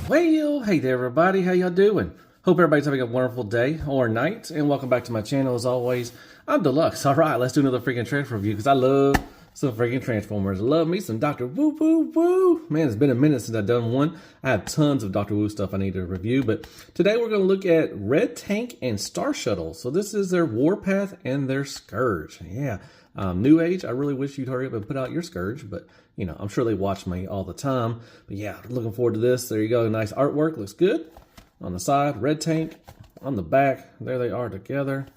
Well, hey there everybody, how y'all doing? Hope everybody's having a wonderful day or night, and welcome back to my channel as always. I'm Deluxe. Alright, let's do another freaking Transformer review, because I love some freaking Transformers. I love me some Dr. Woo Woo Woo. Man, it's been a minute since I've done one. I have tons of Dr. Woo stuff I need to review, but today we're going to look at Red Tank and Star Shuttle. So this is their Warpath and their Scourge. Yeah, New Age, I really wish you'd hurry up and put out your Scourge, but you know, I'm sure they watch me all the time. But yeah, looking forward to this. There you go. Nice artwork. Looks good. On the side, Red Tank. On the back, there they are together.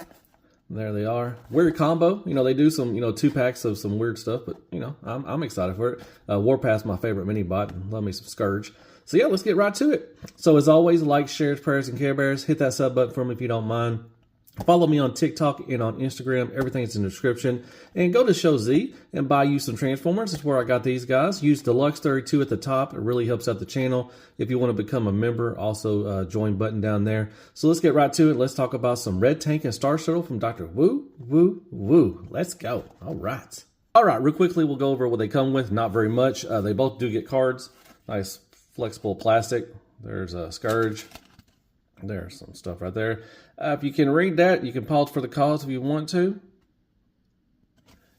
There they are. Weird combo. You know, they do some, 2-packs of some weird stuff, but, I'm excited for it. Warpath's my favorite mini-bot. Love me some Scourge. So yeah, let's get right to it. So as always, like, shares, prayers, and Care Bears. Hit that sub button for me if you don't mind. Follow me on TikTok and on Instagram. Everything's in the description. And go to Show Z and buy you some Transformers. That's where I got these guys. Use Deluxe32 at the top. It really helps out the channel. If you want to become a member, also join button down there. So let's get right to it. Let's talk about some Red Tank and Star Shuttle from Dr. Woo Woo Woo. Let's go. All right. All right, real quickly, we'll go over what they come with. Not very much. They both do get cards. Nice flexible plastic. There's a Scourge. There's some stuff right there. If you can read that, you can pause for the cause if you want to.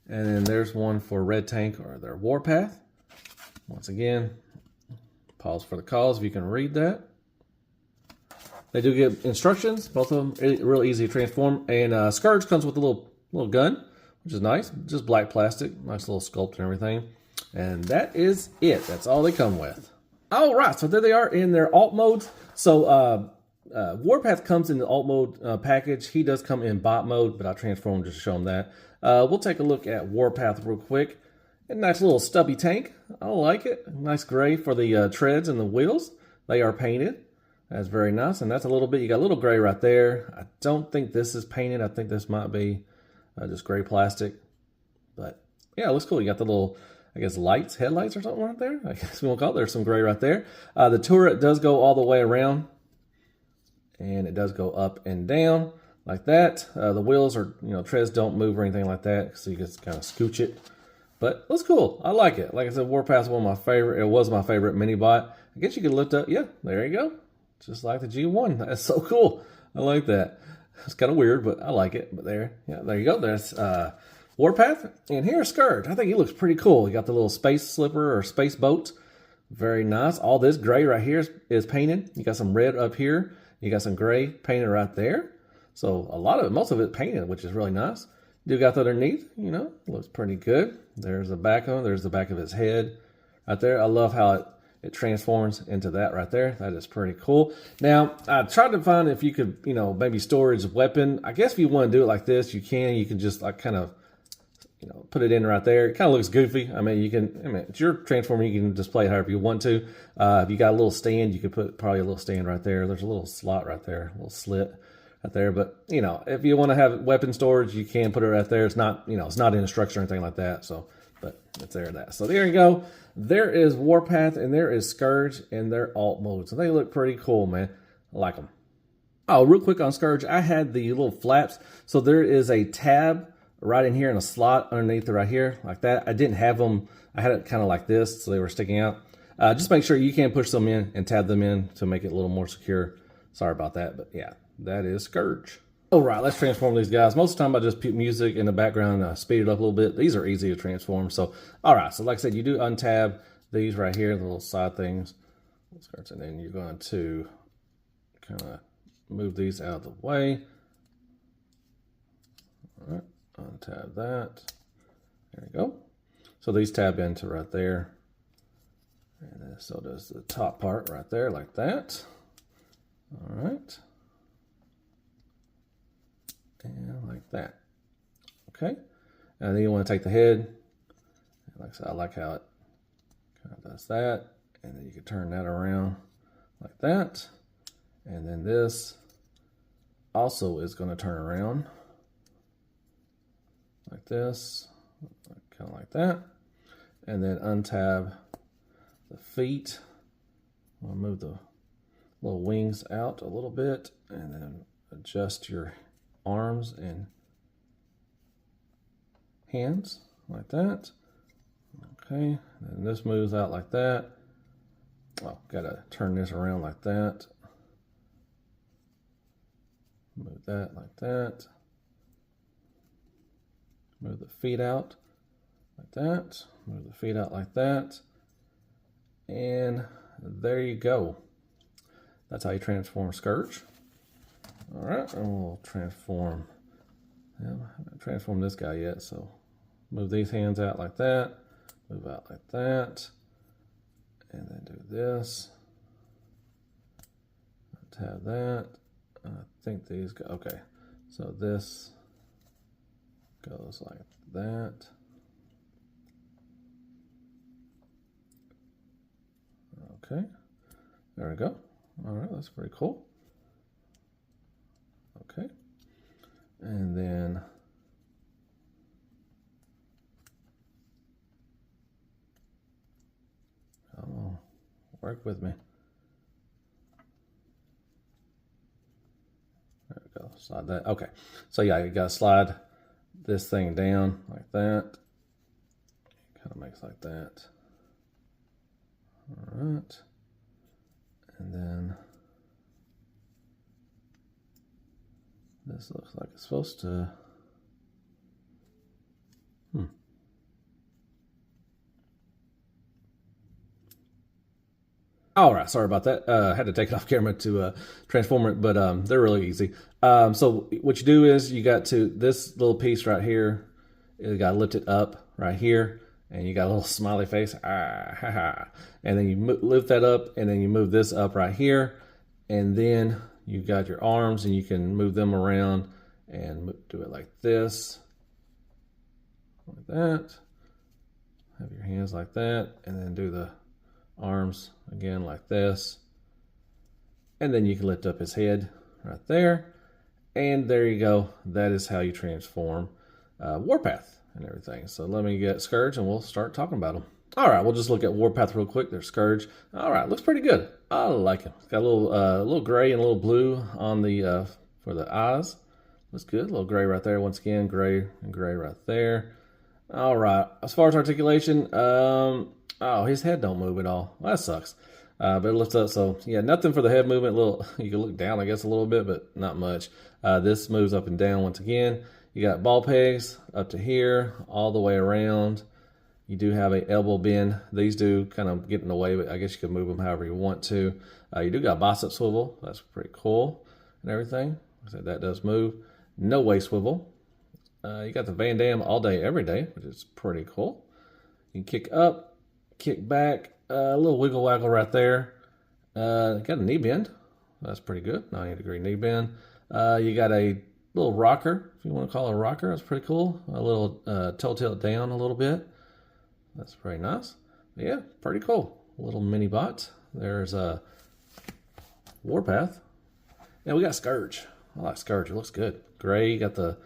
And then there's one for Red Tank or their Warpath. Once again, pause for the cause if you can read that. They do give instructions, both of them. Real easy to transform. And Scourge comes with a little gun, which is nice. Just black plastic, nice little sculpt and everything. And that is it. That's all they come with. All right, so there they are in their alt modes. So Warpath comes in the alt mode package. He does come in bot mode, but I'll transform him just to show him that. We'll take a look at Warpath real quick. A nice little stubby tank. I like it. Nice gray for the treads and the wheels. They are painted. That's very nice. And that's a little bit, you got a little gray right there. I don't think this is painted. I think this might be just gray plastic. But yeah, it looks cool. You got the little, I guess, lights, headlights or something right there. I guess we won't call it. There's some gray right there. The turret does go all the way around. And it does go up and down like that. The wheels are, treads don't move or anything like that, so you just kind of scooch it. But it looks cool. I like it. Like I said, Warpath's one of my favorite. It was my favorite mini bot. I guess you could lift up. Yeah, there you go. Just like the G1. That's so cool. I like that. It's kind of weird, but I like it. But there you go. There's Warpath. And here's Scourge. I think he looks pretty cool. You got the little space slipper or space boat. Very nice. All this gray right here is painted. You got some red up here. You got some gray painted right there. So most of it painted, which is really nice. You got the underneath, looks pretty good. There's the back of him. There's the back of his head right there. I love how it transforms into that right there. That is pretty cool. Now, I tried to find if you could, maybe storage weapon. I guess if you want to do it like this, you can. You can just like kind of, put it in right there. It kind of looks goofy. I mean, it's your Transformer. You can display it however you want to. If you got a little stand, you could put probably a little stand right there. There's a little slot right there, a little slit right there. But, if you want to have weapon storage, you can put it right there. It's not, it's not in a structure or anything like that. So, but it's there, that. So there you go. There is Warpath and there is Scourge in their alt mode. So they look pretty cool, man. I like them. Oh, real quick on Scourge, I had the little flaps. So there is a tab right in here in a slot underneath it right here, like that. I didn't have them. I had it kind of like this, so they were sticking out. Just make sure you can push them in and tab them in to make it a little more secure. Sorry about that, but yeah, that is Scourge. All right, let's transform these guys. Most of the time I just put music in the background, speed it up a little bit. These are easy to transform. So, all right, so like I said, you do untab these right here, the little side things. And then you're going to kind of move these out of the way. All right. Untab that. There you go. So these tab into right there. And then so does the top part right there, like that. All right. And like that. Okay. And then you want to take the head. Like I said, I like how it kind of does that. And then you can turn that around like that. And then this also is going to turn around like this, kind of like that, and then untab the feet I'll move the little wings out a little bit and then adjust your arms and hands like that. Okay, and this moves out like that. Oh, gotta turn this around like that. Move that like that. Move the feet out like that. Move the feet out like that. And there you go. That's how you transform Scourge. All right, and we'll transform. I haven't transformed this guy yet, so move these hands out like that. Move out like that. And then do this. Let's have that. I think these go, okay. So this goes like that. Okay, there we go. All right, that's pretty cool. Okay, and then come on, work with me. There we go, slide that. Okay, so yeah, you gotta slide this thing down like that. Kind of makes like that. All right, and then this looks like it's supposed to. All right, sorry about that. I had to take it off camera to transform it, but they're really easy. So what you do is you got to this little piece right here. You got to lift it up right here, and you got a little smiley face. Ah, ha, ha. And then you lift that up, and then you move this up right here, and then you got your arms, and you can move them around and do it like this, like that. Have your hands like that, and then do the arms again like this, and then you can lift up his head right there, and there you go. That is how you transform Warpath and everything. So let me get Scourge and we'll start talking about them. All right, we'll just look at Warpath real quick. There's Scourge. All right, looks pretty good. I like him. It's got a little gray and a little blue on the for the eyes. Looks good. A little gray right there. Once again, gray and gray right there. All right, as far as articulation, oh, his head don't move at all. Well, that sucks. But it lifts up, so yeah, nothing for the head movement. You can look down, I guess, a little bit, but not much. This moves up and down once again. You got ball pegs up to here, all the way around. You do have a elbow bend. These do kind of get in the way, but I guess you can move them however you want to. You do got bicep swivel. That's pretty cool and everything. So that does move. No way swivel. You got the Van Damme all day, every day, which is pretty cool. You can kick up, kick back, a little wiggle waggle right there. Got a knee bend. That's pretty good. 90-degree knee bend. You got a little rocker, if you want to call it a rocker. That's pretty cool. A little toe tilt down a little bit. That's pretty nice. But yeah, pretty cool. A little mini bot. There's a Warpath. And we got Scourge. I like Scourge. It looks good. Gray. You got the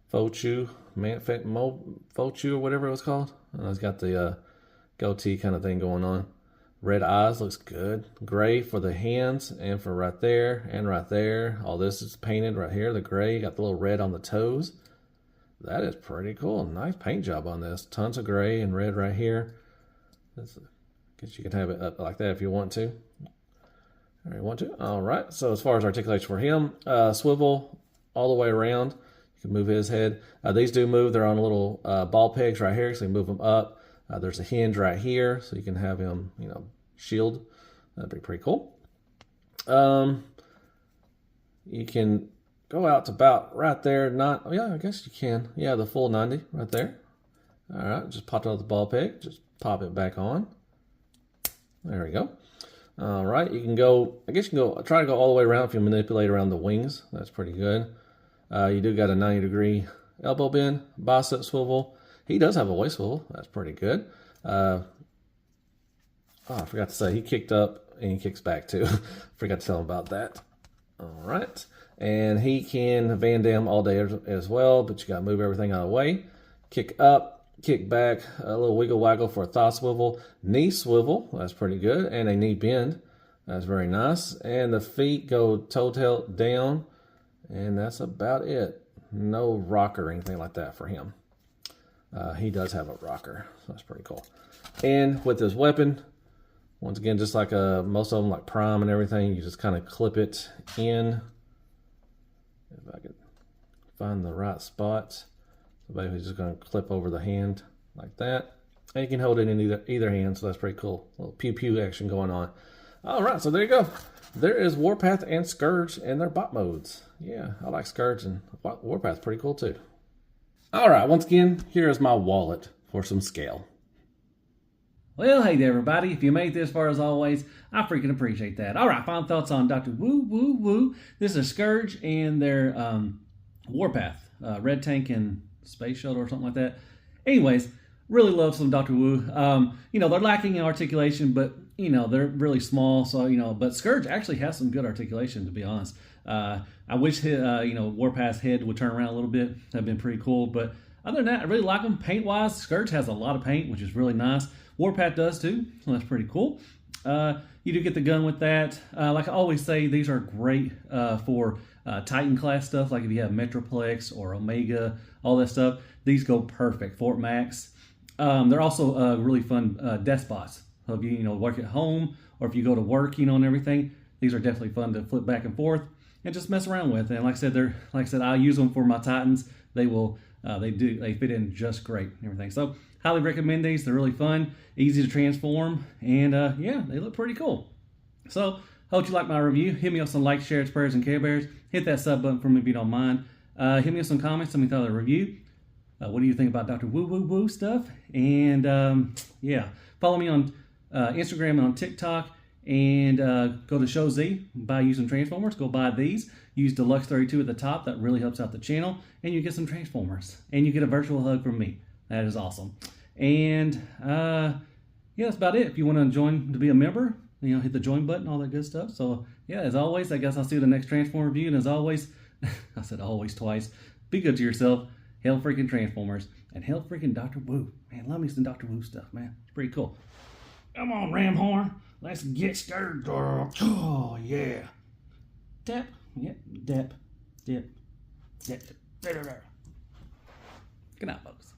faux chew or whatever it was called. It's got the goatee kind of thing going on. Red eyes looks good. Gray for the hands and for right there and right there. All this is painted right here. The gray, got the little red on the toes. That is pretty cool. Nice paint job on this. Tons of gray and red right here. I guess you can have it up like that if you want to. Or you want to. All right. So as far as articulation for him, swivel all the way around. You can move his head. These do move. They're on little ball pegs right here, so you can move them up. There's a hinge right here, so you can have him, shield. That'd be pretty cool. You can go out to about right there. Yeah, I guess you can. Yeah, the full 90 right there. All right, just pop it out the ball peg. Just pop it back on. There we go. All right, you can go, I guess you can go, try to go all the way around if you manipulate around the wings. That's pretty good. You do got a 90-degree elbow bend, bicep swivel. He does have a waist swivel. That's pretty good. I forgot to say, he kicked up and he kicks back too. Forgot to tell him about that. All right. And he can Van Damme all day as well, but you got to move everything out of the way. Kick up, kick back, a little wiggle waggle for a thigh swivel, knee swivel, that's pretty good, and a knee bend, that's very nice. And the feet go toe tail down, and that's about it. No rocker or anything like that for him. He does have a rocker, so that's pretty cool. And with his weapon, once again, just like most of them, like Prime and everything, you just kind of clip it in. If I could find the right spot. So basically just going to clip over the hand like that. And you can hold it in either hand, so that's pretty cool. A little pew-pew action going on. All right, so there you go. There is Warpath and Scourge and their bot modes. Yeah, I like Scourge, and Warpath's pretty cool too. All right, once again, here is my wallet for some scale. Well, hey there, everybody. If you made it this far, as always, I freaking appreciate that. All right, final thoughts on Dr. Woo Woo Woo. This is Scourge and their Warpath, Red Tank and Space Shuttle or something like that. Anyways, really love some Dr. Woo. You know, they're lacking in articulation, but, you know, they're really small. So, you know, but Scourge actually has some good articulation, to be honest. I wish, you know, Warpath's head would turn around a little bit. That'd been pretty cool. But other than that, I really like them. Paint-wise, Scourge has a lot of paint, which is really nice. Warpath does too, so that's pretty cool. You do get the gun with that. Like I always say, these are great for Titan class stuff, like if you have Metroplex or Omega, all that stuff. These go perfect. Fort Max. They're also really fun despots. So if you work at home or if you go to work, and everything, these are definitely fun to flip back and forth and just mess around with. And like I said, I use them for my Titans. They fit in just great and everything. So highly recommend these. They're really fun, easy to transform, and yeah, they look pretty cool. So hope you like my review. Hit me up some likes, shares, prayers, and Care Bears. Hit that sub button for me if you don't mind. Hit me up some comments. Tell me thought of the review. What do you think about Dr. Woo Woo Woo stuff? And yeah, follow me on Instagram and on TikTok. And go to Show Z, buy you some Transformers. Go buy these. Use Deluxe 32 at the top. That really helps out the channel. And you get some Transformers. And you get a virtual hug from me. That is awesome. And yeah, that's about it. If you want to join to be a member, hit the join button, all that good stuff. So yeah, as always, I guess I'll see you in the next Transformer review. And as always, I said always twice, be good to yourself. Hail freaking Transformers. And hail freaking Dr. Woo. Man, love me some Dr. Woo stuff, man. It's pretty cool. Come on, Ramhorn. Let's get started, girl. Oh, yeah. Dip. Yep. Dip. Dip. Dip. Good night, folks.